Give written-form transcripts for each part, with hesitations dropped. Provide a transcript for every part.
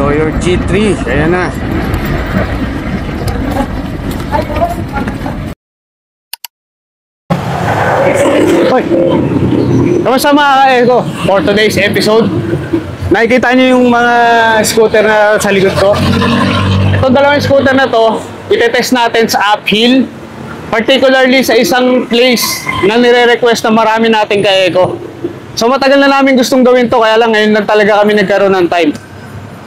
Joyer G3, ayan na. Hoy, kamusta mga ka-Eco? For today's episode, nakikita nyo yung mga scooter na sa likod ko. Itong dalawang scooter na to, itetest natin sa uphill, particularly sa isang place na nire-request na marami natin ka-Eco. So matagal na namin gustong gawin to, kaya lang ngayon lang talaga kami nagkaroon ng time.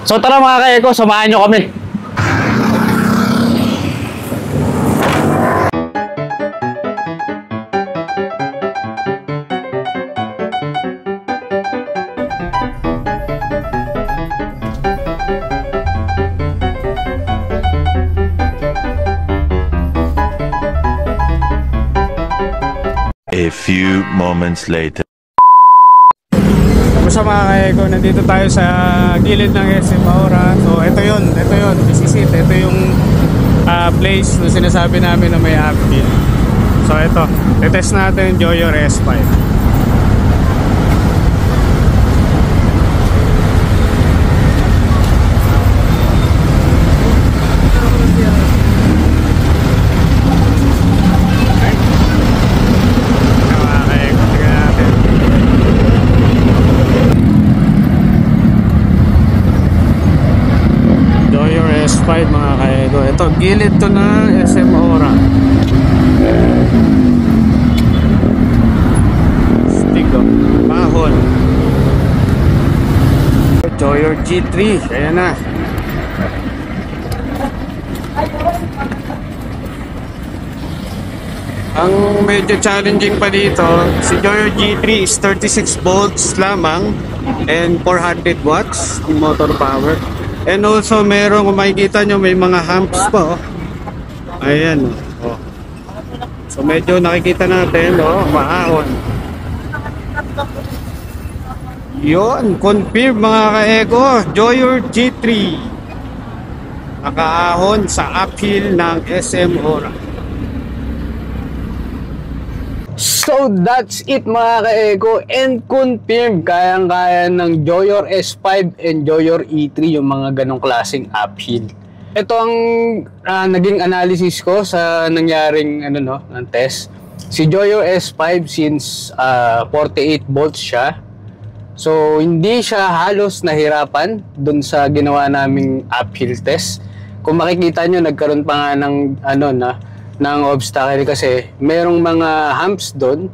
So tara mga ka-Eco, samahan nyo kami. A few moments later. Kamusta mga ka-Eco, nandito tayo sa gilid ng SM Aura. So ito yun, this is it. Ito yung place na sinasabi namin na may uphill. So ito, test natin yung Joyer S5. Mga ka-Eco, ito gilid to na SM Aura. Stigo, mahon. Joyer G3, ayan na. Ang medyo challenging pa dito, si Joyer G3 is 36 volts lamang and 400 watts motor power. And also merong, kung makikita nyo, may mga humps pa, oh. Ayan, oh. So medyo nakikita natin, oh, maahon. Yun, confirm mga ka-Eco, Joyer G3 nakaahon sa uphill ng SM Aura. So that's it mga ka-Eco, and confirm kayang-kaya ng Joyer S5 and Joyer E3 yung mga ganong klaseng uphill. Ito ang naging analysis ko sa nangyaring ng test. Si Joyer S5 since 48 volts siya. So hindi siya halos nahirapan dun sa ginawa naming uphill test. Kung makikita nyo, nagkaroon pa nga ng ng obstacle kasi merong mga humps doon,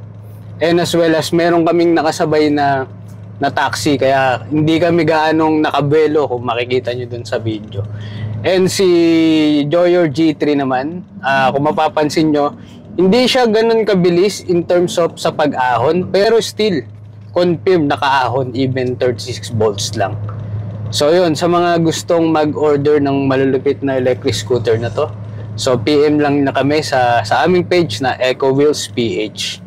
and as well as merong kaming nakasabay na taxi, kaya hindi kami gaanong nakabelo kung makikita nyo doon sa video. And si Joyer G3 naman, kung mapapansin nyo, hindi siya ganun kabilis in terms of sa pag-ahon, pero still confirm nakaahon even 36 volts lang. So yun, sa mga gustong mag-order ng malulupit na electric scooter na to, so PM lang na kami sa aming page na Eco Wheels PH.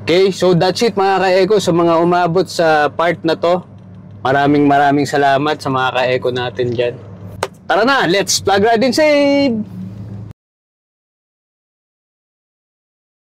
Okay, so that's it mga ka-Eco. Sa mga umabot sa part na to, maraming salamat sa mga ka-Eco natin dyan. Tara na, let's plug ride and save!